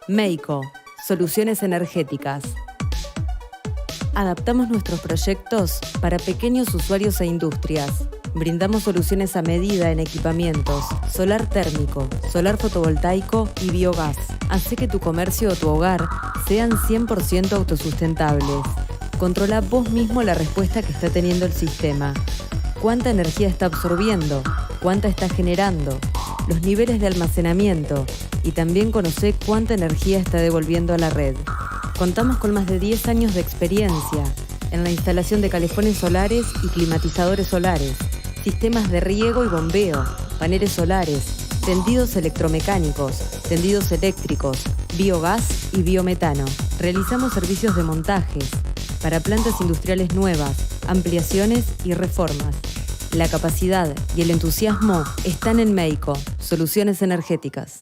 Meico, soluciones energéticas. Adaptamos nuestros proyectos para pequeños usuarios e industrias. Brindamos soluciones a medida en equipamientos, solar térmico, solar fotovoltaico y biogás. Hace que tu comercio o tu hogar sean 100% autosustentables. Controla vos mismo la respuesta que está teniendo el sistema. ¿Cuánta energía está absorbiendo? ¿Cuánta está generando? Los niveles de almacenamiento. Y también conocé cuánta energía está devolviendo a la red. Contamos con más de 10 años de experiencia en la instalación de calefones solares y climatizadores solares, sistemas de riego y bombeo, paneles solares, tendidos electromecánicos, tendidos eléctricos, biogás y biometano. Realizamos servicios de montajes para plantas industriales nuevas, ampliaciones y reformas. La capacidad y el entusiasmo están en Meico, soluciones energéticas.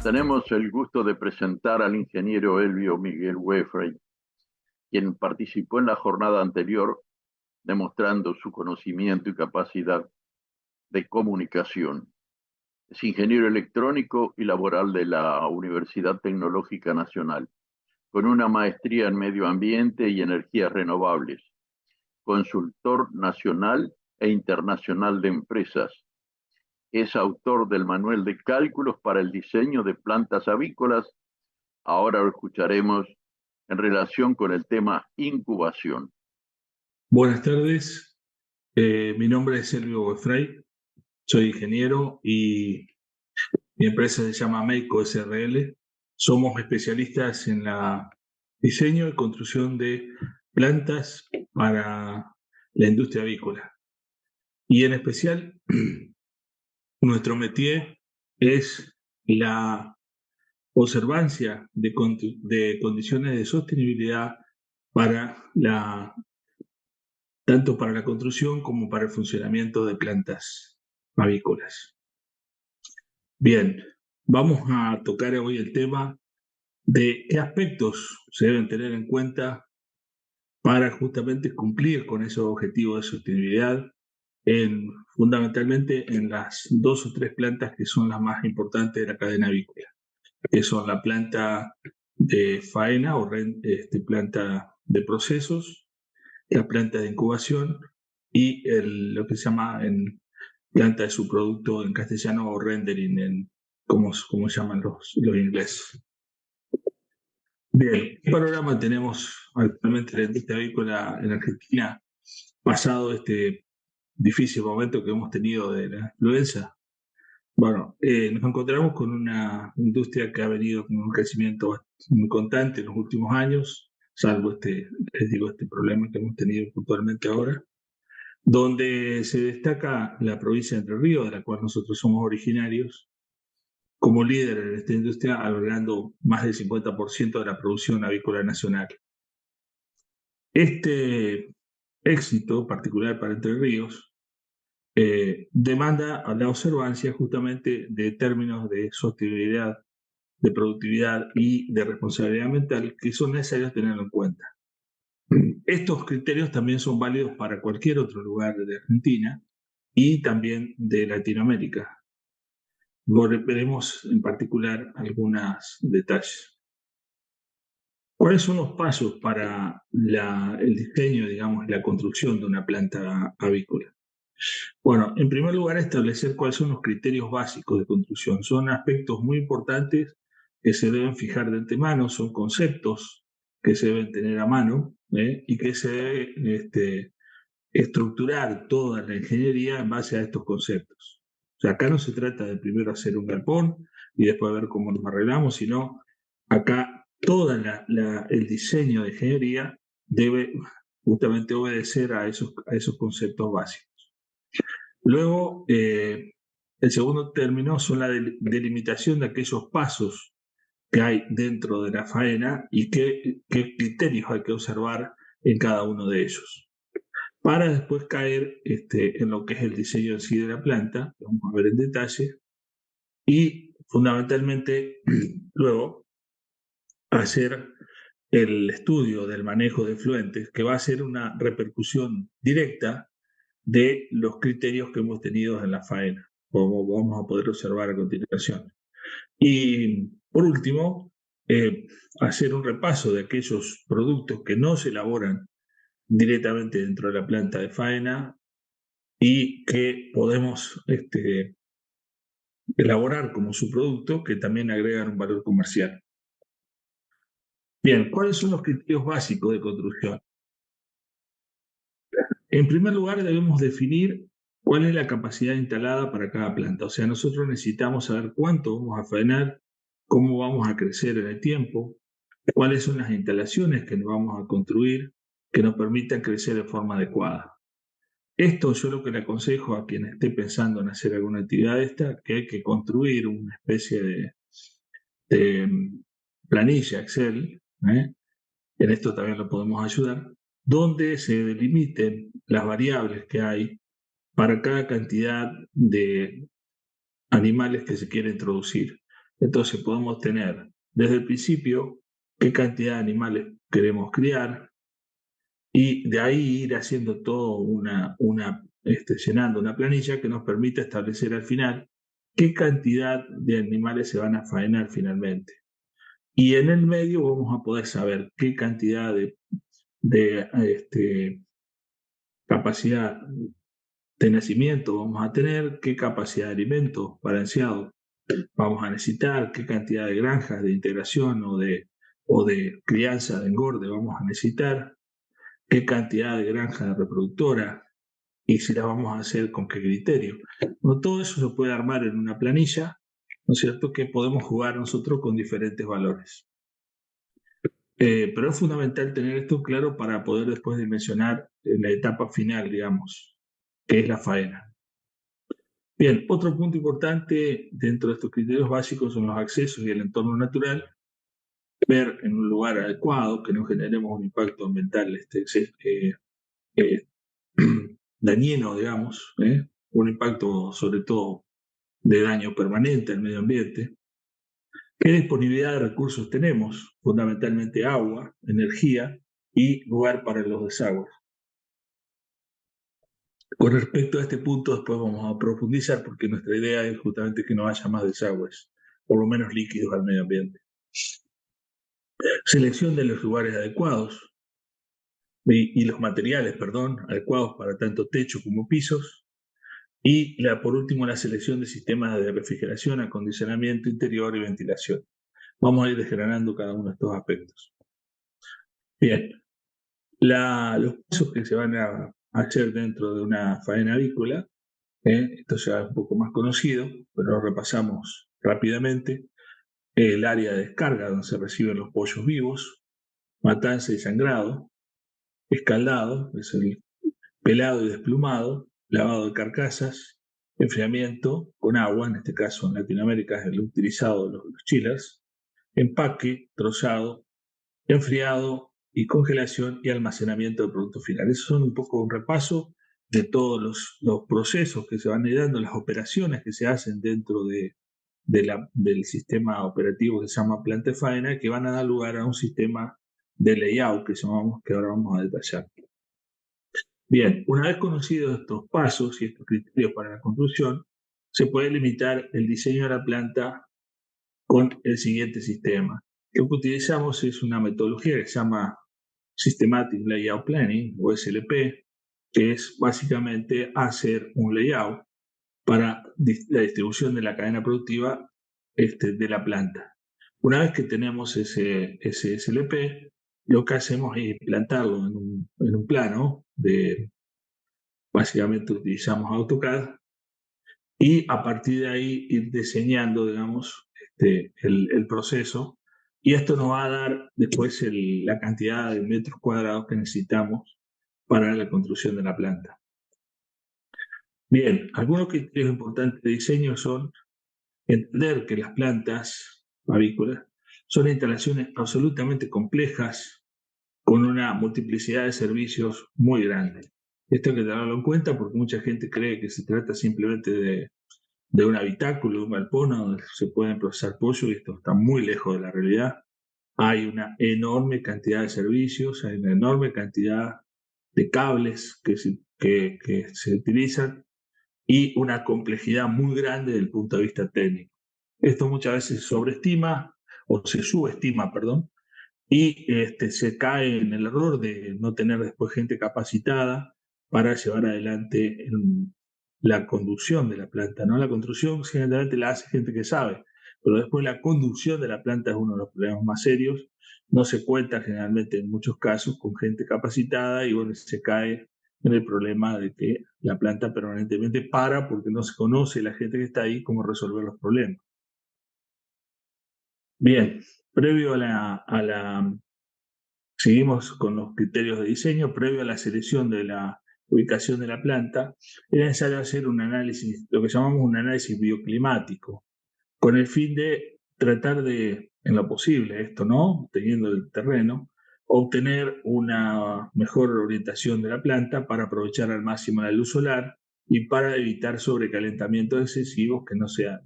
Tenemos el gusto de presentar al ingeniero Elvio Miguel Wefrey, quien participó en la jornada anterior demostrando su conocimiento y capacidad de comunicación. Es ingeniero electrónico y laboral de la Universidad Tecnológica Nacional, con una maestría en medio ambiente y energías renovables, consultor nacional e internacional de empresas. Es autor del Manual de Cálculos para el diseño de plantas avícolas. Ahora lo escucharemos en relación con el tema incubación. Buenas tardes, mi nombre es Elvio Wefrey, soy ingeniero y mi empresa se llama Meico SRL. Somos especialistas en la diseño y construcción de plantas para la industria avícola. Y en especial, nuestro métier es la observancia de condiciones de sostenibilidad tanto para la construcción como para el funcionamiento de plantas avícolas. Bien, vamos a tocar hoy el tema de qué aspectos se deben tener en cuenta para justamente cumplir con esos objetivos de sostenibilidad, fundamentalmente en las 2 o 3 plantas que son las más importantes de la cadena avícola, que son la planta de faena o planta de procesos, la planta de incubación y lo que se llama en planta de subproducto en castellano o rendering, como llaman los ingleses. Bien, ¿qué panorama tenemos actualmente en la industria avícola en Argentina, pasado este difícil momento que hemos tenido de la influenza? Bueno, nos encontramos con una industria que ha venido con un crecimiento muy constante en los últimos años, salvo este problema que hemos tenido puntualmente ahora, donde se destaca la provincia de Entre Ríos, de la cual nosotros somos originarios, como líder en esta industria, albergando más del 50% de la producción avícola nacional. Este éxito particular para Entre Ríos demanda a la observancia justamente de términos de sostenibilidad, de productividad y de responsabilidad ambiental que son necesarios tenerlo en cuenta. Estos criterios también son válidos para cualquier otro lugar de Argentina y también de Latinoamérica. Veremos en particular algunos detalles. ¿Cuáles son los pasos para el diseño, digamos, y la construcción de una planta avícola? Bueno, en primer lugar, establecer cuáles son los criterios básicos de construcción. Son aspectos muy importantes que se deben fijar de antemano, son conceptos que se deben tener a mano y que se debe estructurar toda la ingeniería en base a estos conceptos. O sea, acá no se trata de primero hacer un galpón y después ver cómo nos arreglamos, sino acá todo el diseño de ingeniería debe justamente obedecer a esos conceptos básicos. Luego, el segundo término son la delimitación de aquellos pasos que hay dentro de la faena y qué criterios hay que observar en cada uno de ellos. para después caer en lo que es el diseño en sí de la planta, que vamos a ver en detalle, y fundamentalmente luego hacer el estudio del manejo de efluentes, que va a ser una repercusión directa de los criterios que hemos tenido en la faena, como vamos a poder observar a continuación. Y por último, hacer un repaso de aquellos productos que no se elaboran directamente dentro de la planta de faena y que podemos elaborar como subproducto que también agregan un valor comercial. Bien, ¿cuáles son los criterios básicos de construcción? En primer lugar, debemos definir cuál es la capacidad instalada para cada planta. O sea, nosotros necesitamos saber cuánto vamos a faenar, cómo vamos a crecer en el tiempo, cuáles son las instalaciones que nos vamos a construir que nos permitan crecer de forma adecuada. Esto yo lo que le aconsejo a quien esté pensando en hacer alguna actividad de esta, que hay que construir una especie de planilla Excel, en esto también lo podemos ayudar, donde se delimiten las variables que hay para cada cantidad de animales que se quiere introducir. Entonces podemos tener desde el principio qué cantidad de animales queremos criar y de ahí ir haciendo todo llenando una planilla que nos permita establecer al final qué cantidad de animales se van a faenar finalmente. Y en el medio vamos a poder saber qué cantidad de capacidad de nacimiento vamos a tener, qué capacidad de alimento balanceado vamos a necesitar, qué cantidad de granjas de integración o de crianza de engorde vamos a necesitar, qué cantidad de granjas reproductora y si las vamos a hacer con qué criterio. Bueno, todo eso se puede armar en una planilla, ¿no es cierto?, que podemos jugar nosotros con diferentes valores. Pero es fundamental tener esto claro para poder después dimensionar la etapa final, digamos, que es la faena. Bien, otro punto importante dentro de estos criterios básicos son los accesos y el entorno natural. Ver en un lugar adecuado, que no generemos un impacto ambiental dañino, digamos, un impacto sobre todo de daño permanente al medio ambiente. ¿Qué disponibilidad de recursos tenemos? Fundamentalmente agua, energía y lugar para los desagües. Con respecto a este punto, después vamos a profundizar porque nuestra idea es justamente que no haya más desagües, por lo menos líquidos al medio ambiente. Selección de los lugares adecuados y los materiales, adecuados para tanto techo como pisos. Y por último, la selección de sistemas de refrigeración, acondicionamiento interior y ventilación. Vamos a ir desgranando cada uno de estos aspectos. Bien, los pasos que se van a hacer dentro de una faena avícola, esto ya es un poco más conocido, pero lo repasamos rápidamente. El área de descarga donde se reciben los pollos vivos, matanza y sangrado, escaldado, es el pelado y desplumado, lavado de carcasas, enfriamiento con agua, en este caso en Latinoamérica es el utilizado de los chillers, empaque, trozado, enfriado y congelación y almacenamiento del producto final. Esos son un poco un repaso de todos los procesos que se van dando, las operaciones que se hacen dentro del sistema operativo que se llama planta de faena, que van a dar lugar a un sistema de layout que ahora vamos a detallar. Bien, una vez conocidos estos pasos y estos criterios para la construcción, se puede limitar el diseño de la planta con el siguiente sistema. Lo que utilizamos es una metodología que se llama Systematic Layout Planning, o SLP, que es básicamente hacer un layout para la distribución de la cadena productiva de la planta. Una vez que tenemos ese SLP, lo que hacemos es implantarlo en un plano básicamente utilizamos AutoCAD y a partir de ahí ir diseñando, digamos, el proceso, y esto nos va a dar después la cantidad de metros cuadrados que necesitamos para la construcción de la planta. Bien, algunos criterios importantes de diseño son entender que las plantas avícolas son instalaciones absolutamente complejas con una multiplicidad de servicios muy grande. Esto hay que tenerlo en cuenta porque mucha gente cree que se trata simplemente de un habitáculo, de un galpón donde se pueden procesar pollo, y esto está muy lejos de la realidad. Hay una enorme cantidad de servicios, hay una enorme cantidad de cables que se utilizan y una complejidad muy grande desde el punto de vista técnico. Esto muchas veces se sobreestima o se subestima, perdón, y se cae en el error de no tener después gente capacitada para llevar adelante la conducción de la planta, ¿no? La construcción generalmente la hace gente que sabe, pero después la conducción de la planta es uno de los problemas más serios. No se cuenta generalmente en muchos casos con gente capacitada y bueno, se cae en el problema de que la planta permanentemente para porque no se conoce la gente que está ahí cómo resolver los problemas. Bien, previo seguimos con los criterios de diseño. Previo a la selección de la ubicación de la planta, era necesario hacer un análisis, lo que llamamos un análisis bioclimático, con el fin de tratar de, en lo posible, esto, ¿no? Teniendo el terreno, obtener una mejor orientación de la planta para aprovechar al máximo la luz solar y para evitar sobrecalentamientos excesivos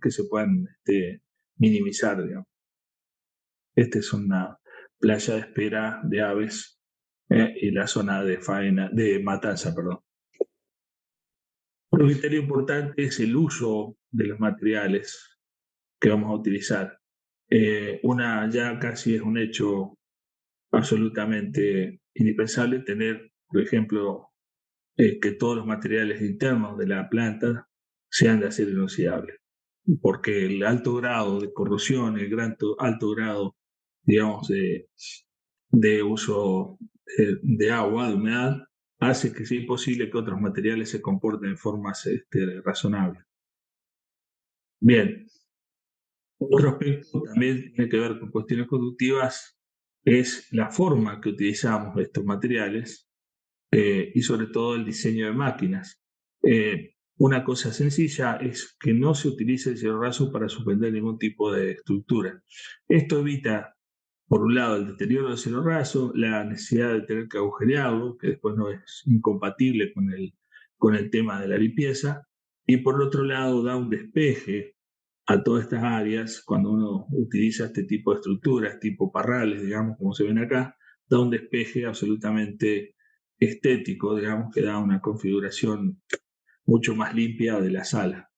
que se puedan minimizar, digamos. Esta es una playa de espera de aves y la zona de matanza, perdón. Un criterio importante es el uso de los materiales que vamos a utilizar. Ya casi es un hecho absolutamente indispensable tener, por ejemplo, que todos los materiales internos de la planta sean de acero inoxidable, porque el alto grado de corrosión, alto grado, digamos, de uso de agua, de humedad, hace que sea imposible que otros materiales se comporten de formas razonables. Bien, otro aspecto también tiene que ver con cuestiones conductivas, es la forma que utilizamos estos materiales y sobre todo el diseño de máquinas. Una cosa sencilla es que no se utilice el cielo raso para suspender ningún tipo de estructura. Esto evita, por un lado, el deterioro del cielo raso, la necesidad de tener que agujerearlo, que después no es incompatible con el tema de la limpieza, y por otro lado da un despeje a todas estas áreas cuando uno utiliza este tipo de estructuras, tipo parrales, digamos, como se ven acá, da un despeje absolutamente estético, digamos, que da una configuración mucho más limpia de la sala.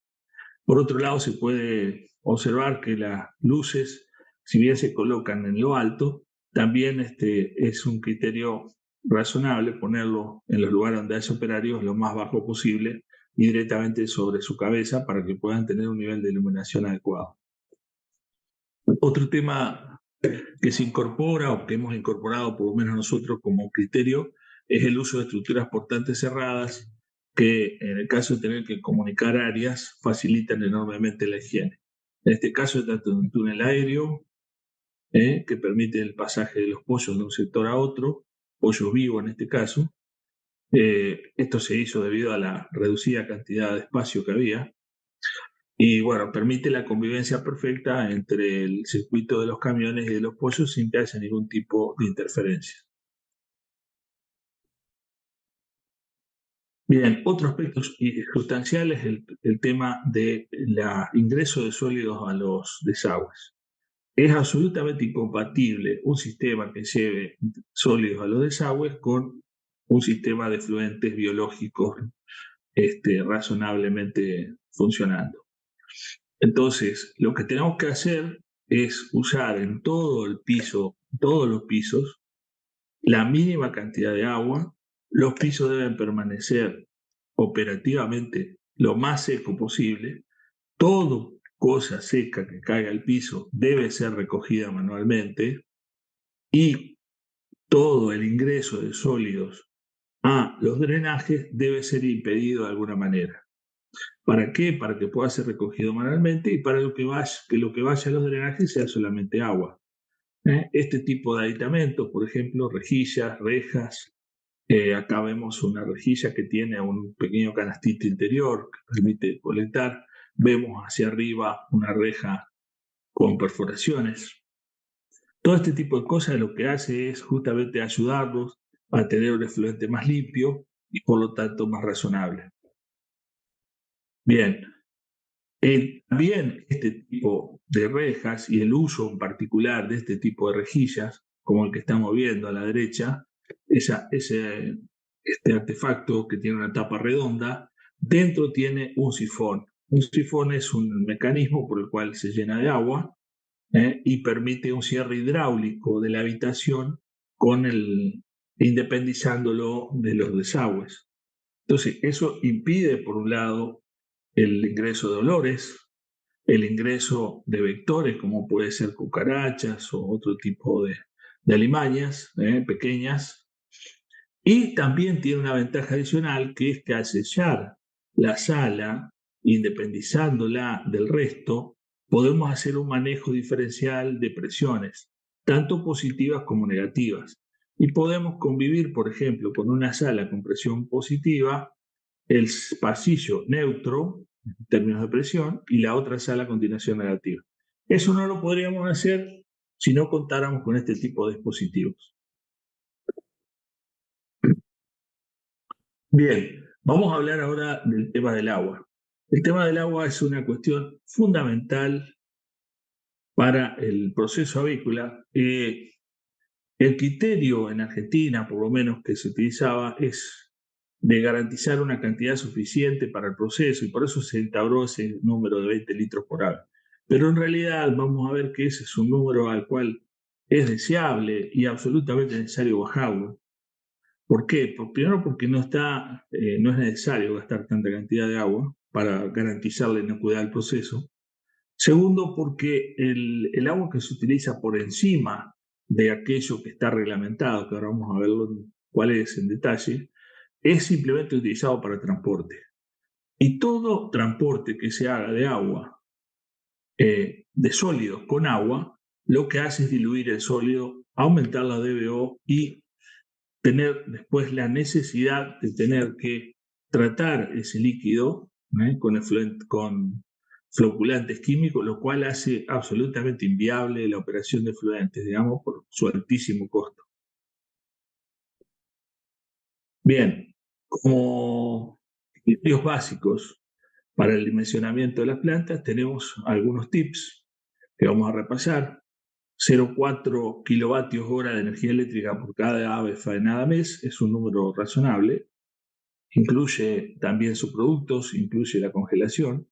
Por otro lado, se puede observar que las luces, si bien se colocan en lo alto, también es un criterio razonable ponerlo en los lugares donde hay operarios lo más bajo posible y directamente sobre su cabeza para que puedan tener un nivel de iluminación adecuado. Otro tema que se incorpora o que hemos incorporado por lo menos nosotros como criterio es el uso de estructuras portantes cerradas que en el caso de tener que comunicar áreas facilitan enormemente la higiene. En este caso es tanto un túnel aéreo que permite el pasaje de los pollos de un sector a otro, pollos vivos en este caso. Esto se hizo debido a la reducida cantidad de espacio que había. Y bueno, permite la convivencia perfecta entre el circuito de los camiones y de los pollos sin que haya ningún tipo de interferencia. Bien, otro aspecto sustancial es el tema del ingreso de sólidos a los desagües. Es absolutamente incompatible un sistema que lleve sólidos a los desagües con un sistema de fluentes biológicos razonablemente funcionando. Entonces, lo que tenemos que hacer es usar en todo el piso, todos los pisos, la mínima cantidad de agua. Los pisos deben permanecer operativamente lo más seco posible. Toda cosa seca que caiga al piso debe ser recogida manualmente y todo el ingreso de sólidos a los drenajes debe ser impedido de alguna manera. ¿Para qué? Para que pueda ser recogido manualmente y para que lo que vaya a los drenajes sea solamente agua. Este tipo de aditamentos, por ejemplo, rejillas, rejas. Acá vemos una rejilla que tiene un pequeño canastito interior que permite colectar. Vemos hacia arriba una reja con perforaciones. Todo este tipo de cosas lo que hace es justamente ayudarnos a tener un efluente más limpio y por lo tanto más razonable. Bien, también este tipo de rejas y el uso en particular de este tipo de rejillas, como el que estamos viendo a la derecha, este artefacto que tiene una tapa redonda, dentro tiene un sifón. Un sifón es un mecanismo por el cual se llena de agua y permite un cierre hidráulico de la habitación independizándolo de los desagües. Entonces, eso impide, por un lado, el ingreso de olores, el ingreso de vectores, como puede ser cucarachas o otro tipo de alimañas pequeñas. Y también tiene una ventaja adicional, que es que al sellar la sala, independizándola del resto, podemos hacer un manejo diferencial de presiones, tanto positivas como negativas. Y podemos convivir, por ejemplo, con una sala con presión positiva, el pasillo neutro, en términos de presión, y la otra sala a continuación negativa. Eso no lo podríamos hacer si no contáramos con este tipo de dispositivos. Bien, vamos a hablar ahora del tema del agua. El tema del agua es una cuestión fundamental para el proceso avícola. El criterio en Argentina, por lo menos que se utilizaba, es de garantizar una cantidad suficiente para el proceso y por eso se instauró ese número de 20 litros por ave. Pero en realidad vamos a ver que ese es un número al cual es deseable y absolutamente necesario bajarlo. ¿Por qué? Primero porque no es necesario gastar tanta cantidad de agua para garantizar la inocuidad del proceso. Segundo, porque el agua que se utiliza por encima de aquello que está reglamentado, que ahora vamos a verlo cuál es en detalle, es simplemente utilizado para transporte. Y todo transporte que se haga de agua, de sólido con agua, lo que hace es diluir el sólido, aumentar la DBO y tener después la necesidad de tener que tratar ese líquido con floculantes químicos, lo cual hace absolutamente inviable la operación de fluentes, digamos, por su altísimo costo. Bien, como criterios básicos para el dimensionamiento de las plantas, tenemos algunos tips que vamos a repasar. 0,4 kilovatios hora de energía eléctrica por cada ave faenada mes es un número razonable. Incluye también subproductos, incluye la congelación.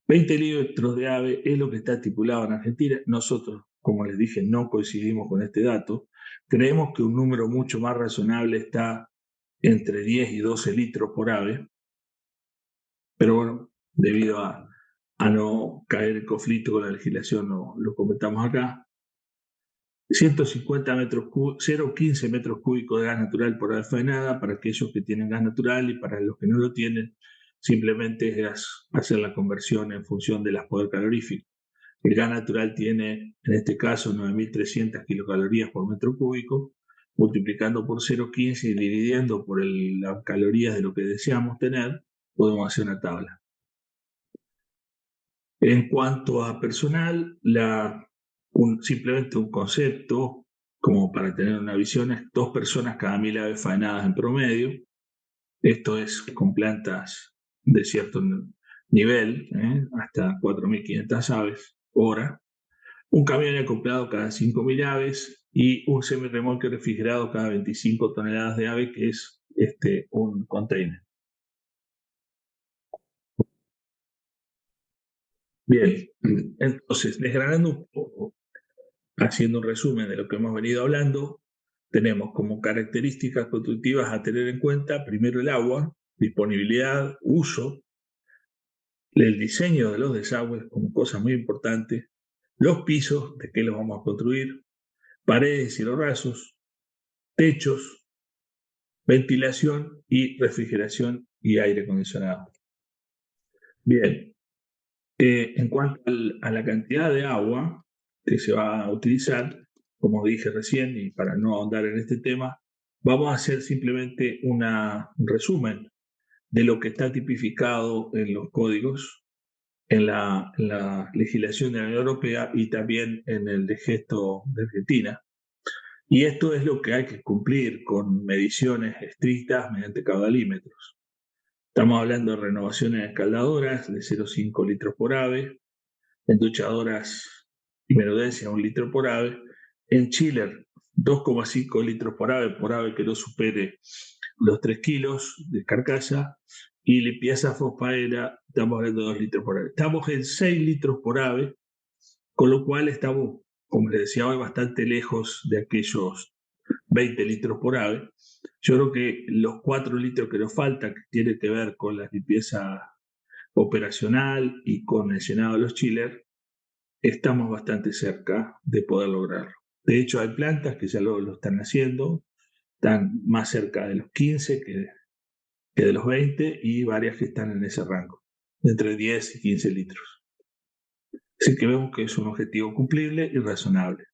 20 litros de ave es lo que está estipulado en Argentina. Nosotros, como les dije, no coincidimos con este dato. Creemos que un número mucho más razonable está entre 10 y 12 litros por ave. Pero bueno, debido a no caer en conflicto con la legislación, no lo comentamos acá. 150 metros cúbicos, 0,15 metros cúbicos de gas natural por ave faenada para aquellos que tienen gas natural y para los que no lo tienen, simplemente es hacer la conversión en función de las poder calorífico. El gas natural tiene, en este caso, 9.300 kilocalorías por metro cúbico, multiplicando por 0,15 y dividiendo por las calorías de lo que deseamos tener, podemos hacer una tabla. En cuanto a personal, simplemente un concepto, como para tener una visión, es 2 personas cada 1.000 aves faenadas en promedio. Esto es con plantas de cierto nivel, hasta 4.500 aves hora. Un camión acoplado cada 5.000 aves y un semirremolque refrigerado cada 25 toneladas de ave, que es un container. Bien, entonces, desgranando un poco, haciendo un resumen de lo que hemos venido hablando, tenemos como características constructivas a tener en cuenta, primero el agua, disponibilidad, uso, el diseño de los desagües como cosa muy importante, los pisos, de qué los vamos a construir, paredes y cielos rasos, techos, ventilación y refrigeración y aire acondicionado. Bien, en cuanto a la cantidad de agua que se va a utilizar, como dije recién, y para no ahondar en este tema, vamos a hacer simplemente un resumen de lo que está tipificado en los códigos, en la legislación de la Unión Europea y también en el de gesto de Argentina. Y esto es lo que hay que cumplir con mediciones estrictas mediante caudalímetros. Estamos hablando de renovaciones en escaldadoras de 0,5 litros por ave, en duchadoras y menudencia 1 litro por ave, en chiller 2,5 litros por ave que no supere los 3 kilos de carcasa, y limpieza fosfaera, estamos hablando de 2 litros por ave. Estamos en 6 litros por ave, con lo cual estamos, como les decía hoy, bastante lejos de aquellos 20 litros por ave. Yo creo que los 4 litros que nos faltan, que tiene que ver con la limpieza operacional y con el llenado de los chillers, estamos bastante cerca de poder lograrlo. De hecho, hay plantas que ya lo están haciendo, están más cerca de los 15 que de los 20, y varias que están en ese rango, entre 10 y 15 litros. Así que vemos que es un objetivo cumplible y razonable.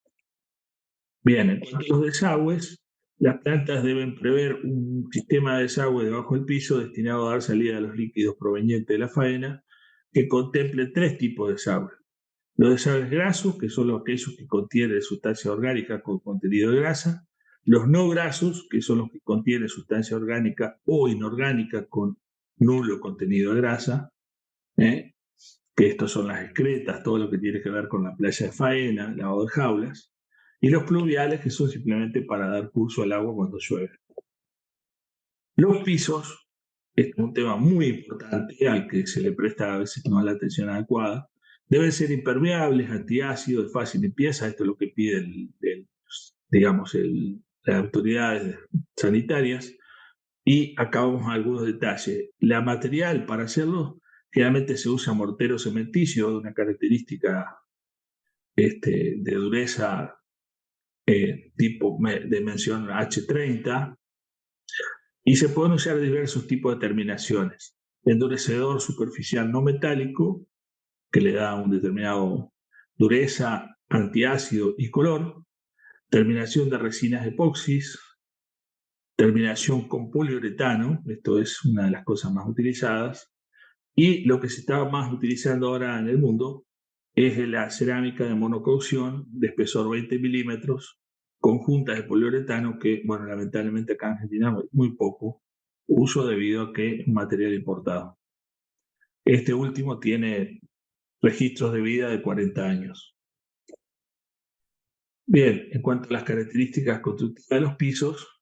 Bien, en cuanto a los desagües, las plantas deben prever un sistema de desagüe debajo del piso destinado a dar salida a los líquidos provenientes de la faena, que contemple 3 tipos de desagües. Los desagües grasos, que son aquellos que contienen sustancia orgánica con contenido de grasa. Los no grasos, que son los que contienen sustancia orgánica o inorgánica con nulo contenido de grasa, que estos son las excretas, todo lo que tiene que ver con la playa de faena, lavado de jaulas. Y los pluviales, que son simplemente para dar curso al agua cuando llueve. Los pisos, este es un tema muy importante al que se le presta a veces no la atención adecuada. Deben ser impermeables, antiácidos, de fácil limpieza. Esto es lo que piden las autoridades sanitarias. Y acá vamos a algunos detalles. La material para hacerlo, generalmente se usa mortero cementicio de una característica de dureza tipo de dimensión H30, y se pueden usar diversos tipos de terminaciones. Endurecedor superficial no metálico, que le da un determinado dureza, antiácido y color. Terminación de resinas epoxis. Terminación con poliuretano, esto es una de las cosas más utilizadas. Y lo que se está más utilizando ahora en el mundo es la cerámica de monocaución de espesor 20 milímetros, con juntas de poliuretano que, bueno, lamentablemente acá en Argentina muy poco uso debido a que es un material importado. Este último tiene registros de vida de 40 años. Bien, en cuanto a las características constructivas de los pisos,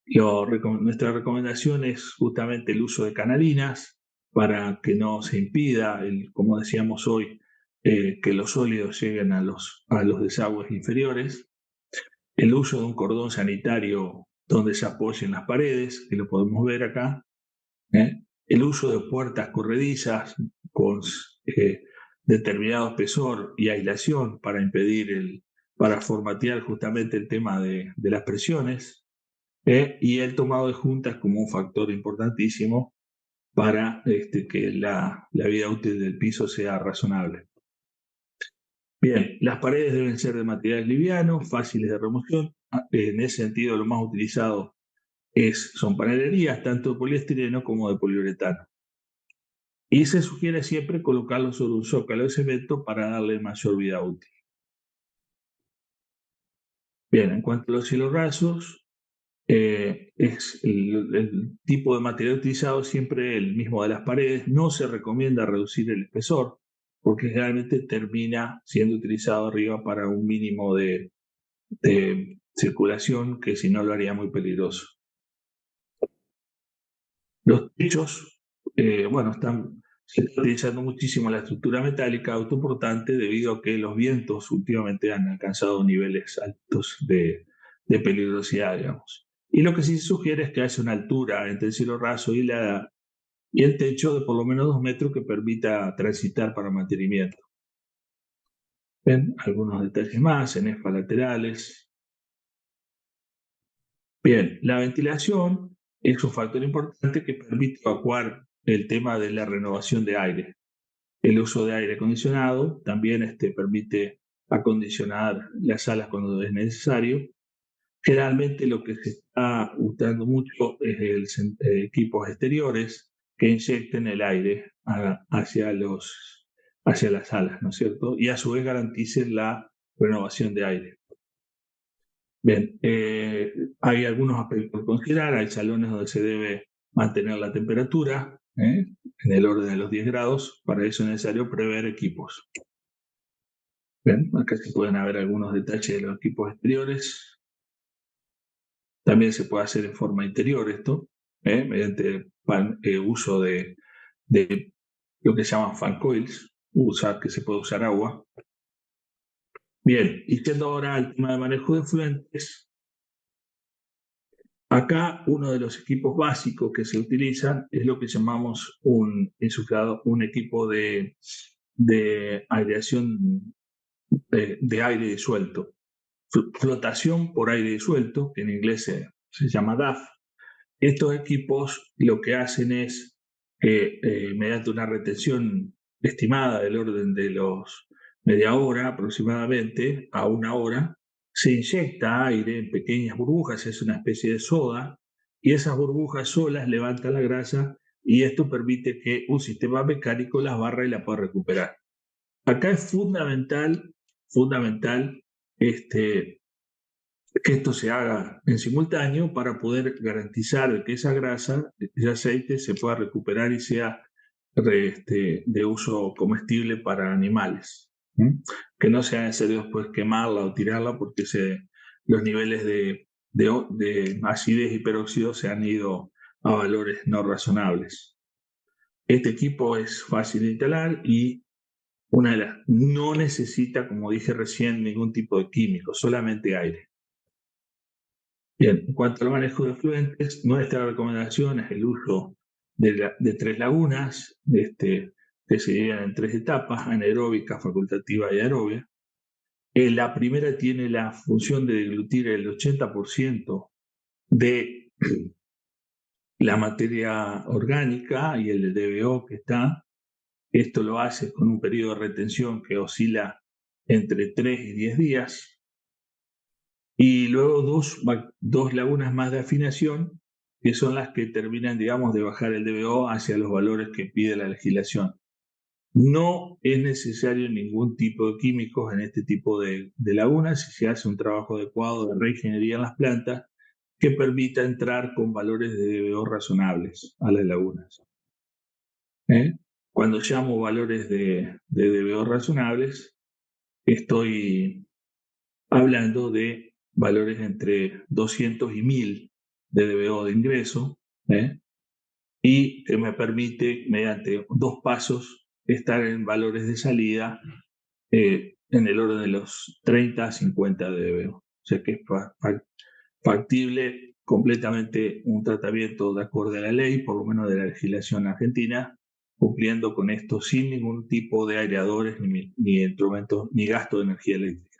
nuestra recomendación es justamente el uso de canalinas para que no se impida, como decíamos hoy, que los sólidos lleguen a los desagües inferiores. El uso de un cordón sanitario donde se apoyen las paredes, que lo podemos ver acá. El uso de puertas corredizas con determinado espesor y aislación para para formatear justamente el tema de las presiones. Y el tomado de juntas como un factor importantísimo para que la vida útil del piso sea razonable. Bien, las paredes deben ser de materiales livianos, fáciles de remoción. En ese sentido, lo más utilizado son panelerías, tanto de poliestireno como de poliuretano. Y se sugiere siempre colocarlo sobre un zócalo de cemento para darle mayor vida útil. Bien, en cuanto a los cielos rasos, es el tipo de material utilizado siempre el mismo de las paredes. No se recomienda reducir el espesor, porque generalmente termina siendo utilizado arriba para un mínimo de circulación que si no lo haría muy peligroso. Los techos, se está utilizando muchísimo la estructura metálica autoportante debido a que los vientos últimamente han alcanzado niveles altos de peligrosidad, digamos. Y lo que sí se sugiere es que haya una altura entre el cielo raso y el techo de por lo menos 2 metros que permita transitar para mantenimiento. Ven algunos detalles más, cenefas laterales. Bien, la ventilación es un factor importante que permite evacuar el tema de la renovación de aire. El uso de aire acondicionado también permite acondicionar las salas cuando es necesario. Generalmente lo que se está usando mucho es equipos exteriores que inyecten el aire hacia las salas, ¿no es cierto? Y a su vez garanticen la renovación de aire. Bien, hay algunos aspectos a considerar. Hay salones donde se debe mantener la temperatura en el orden de los 10 grados. Para eso es necesario prever equipos. Bien, acá se pueden ver algunos detalles de los equipos exteriores. También se puede hacer en forma interior esto, mediante uso de lo que se llaman fan coils, que se puede usar agua. Bien, y yendo ahora al tema de manejo de fluentes, acá uno de los equipos básicos que se utilizan es lo que llamamos un equipo de aireación de aire disuelto. Flotación por aire disuelto, que en inglés se llama DAF. Estos equipos lo que hacen es que mediante una retención estimada del orden de los media hora aproximadamente a una hora, se inyecta aire en pequeñas burbujas, es una especie de soda, y esas burbujas solas levantan la grasa y esto permite que un sistema mecánico las barra y la pueda recuperar. Acá es fundamental que esto se haga en simultáneo para poder garantizar que esa grasa, ese aceite, se pueda recuperar y sea de uso comestible para animales. Que no sea necesario después quemarla o tirarla porque los niveles de acidez y peróxido se han ido a valores no razonables. Este equipo es fácil de instalar y no necesita, como dije recién, ningún tipo de químico, solamente aire. Bien, en cuanto al manejo de fluentes, nuestra recomendación es el uso de 3 lagunas, que se dividen en 3 etapas: anaeróbica, facultativa y aerobia. La primera tiene la función de deglutir el 80% de la materia orgánica y el DBO que está. Esto lo hace con un periodo de retención que oscila entre 3 y 10 días. Y luego dos lagunas más de afinación, que son las que terminan, digamos, de bajar el DBO hacia los valores que pide la legislación. No es necesario ningún tipo de químicos en este tipo de lagunas si se hace un trabajo adecuado de reingeniería en las plantas que permita entrar con valores de DBO razonables a las lagunas. Cuando llamo valores de DBO razonables, estoy hablando de valores entre 200 y 1000 de DBO de ingreso, y que me permite, mediante 2 pasos, estar en valores de salida en el orden de los 30 a 50 de DBO. O sea que es factible completamente un tratamiento de acuerdo a la ley, por lo menos de la legislación argentina, cumpliendo con esto sin ningún tipo de aireadores ni instrumentos ni gasto de energía eléctrica.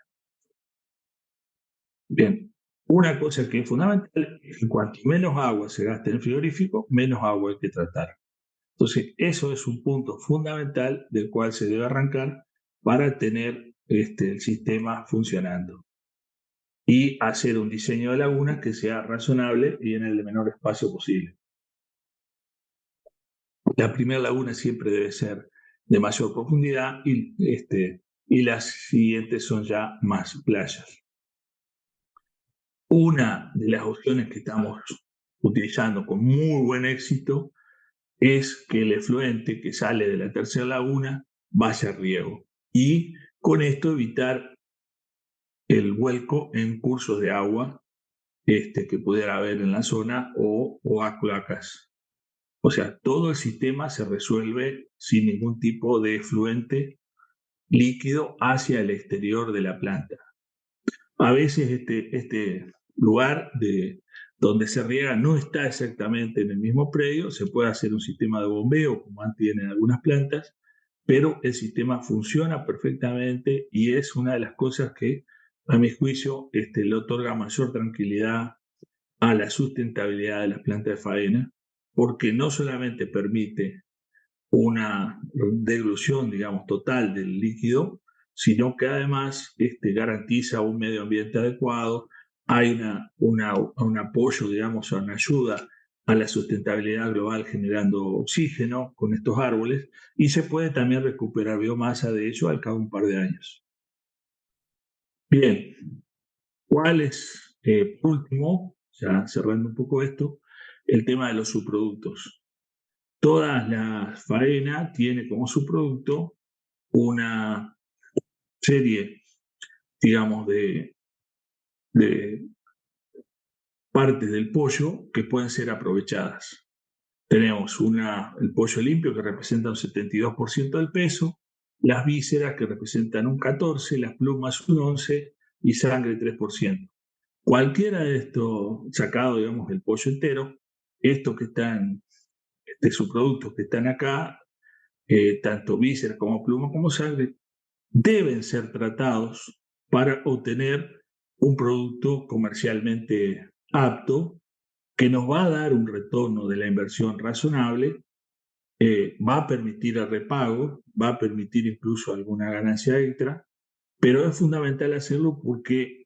Bien, una cosa que es fundamental es que cuanto menos agua se gaste en el frigorífico, menos agua hay que tratar. Entonces, eso es un punto fundamental del cual se debe arrancar para tener el sistema funcionando. Y hacer un diseño de lagunas que sea razonable y en el menor espacio posible. La primera laguna siempre debe ser de mayor profundidad y las siguientes son ya más playas. Una de las opciones que estamos utilizando con muy buen éxito es que el efluente que sale de la tercera laguna vaya a riego y con esto evitar el vuelco en cursos de agua que pudiera haber en la zona o a cloacas. O sea, todo el sistema se resuelve sin ningún tipo de efluente líquido hacia el exterior de la planta. A veces este lugar donde se riega no está exactamente en el mismo predio, se puede hacer un sistema de bombeo como tienen algunas plantas, pero el sistema funciona perfectamente y es una de las cosas que, a mi juicio, le otorga mayor tranquilidad a la sustentabilidad de las plantas de faena, porque no solamente permite una deglución, digamos, total del líquido, sino que además garantiza un medio ambiente adecuado, hay un apoyo, digamos, una ayuda a la sustentabilidad global generando oxígeno con estos árboles y se puede también recuperar biomasa de ello al cabo de un par de años. Bien, ¿cuáles Por último, ya cerrando un poco esto, el tema de los subproductos. Toda la faena tiene como subproducto una serie, digamos, de partes del pollo que pueden ser aprovechadas. Tenemos el pollo limpio que representa un 72% del peso, las vísceras que representan un 14%, las plumas un 11% y sangre 3%. Cualquiera de estos, sacado, digamos, del pollo entero, estos que están, subproductos que están acá, tanto vísceras como plumas como sangre, deben ser tratados para obtener un producto comercialmente apto que nos va a dar un retorno de la inversión razonable, va a permitir el repago, va a permitir incluso alguna ganancia extra, pero es fundamental hacerlo porque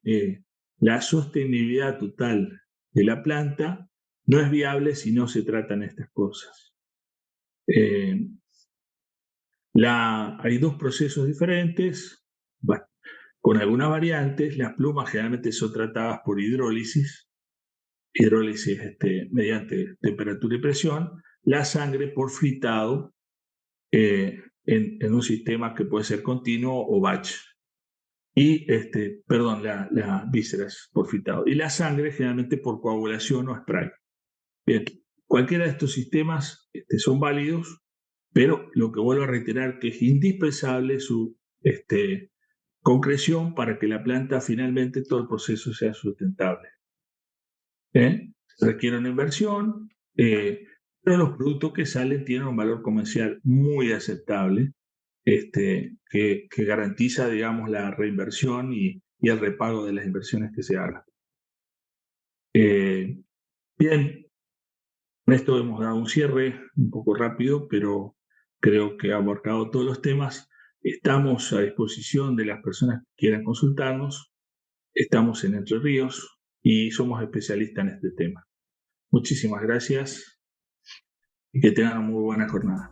la sostenibilidad total de la planta no es viable si no se tratan estas cosas. Hay dos procesos diferentes, con algunas variantes. Las plumas generalmente son tratadas por hidrólisis mediante temperatura y presión, la sangre por fritado en un sistema que puede ser continuo o batch. Y, las vísceras por fritado. Y la sangre generalmente por coagulación o spray. Bien, cualquiera de estos sistemas son válidos, pero lo que vuelvo a reiterar que es indispensable su concreción para que la planta finalmente todo el proceso sea sustentable. Requiere una inversión, pero los productos que salen tienen un valor comercial muy aceptable, que garantiza, digamos, la reinversión y el repago de las inversiones que se hagan. Bien, con esto hemos dado un cierre un poco rápido, pero creo que ha abarcado todos los temas. Estamos a disposición de las personas que quieran consultarnos. Estamos en Entre Ríos y somos especialistas en este tema. Muchísimas gracias y que tengan una muy buena jornada.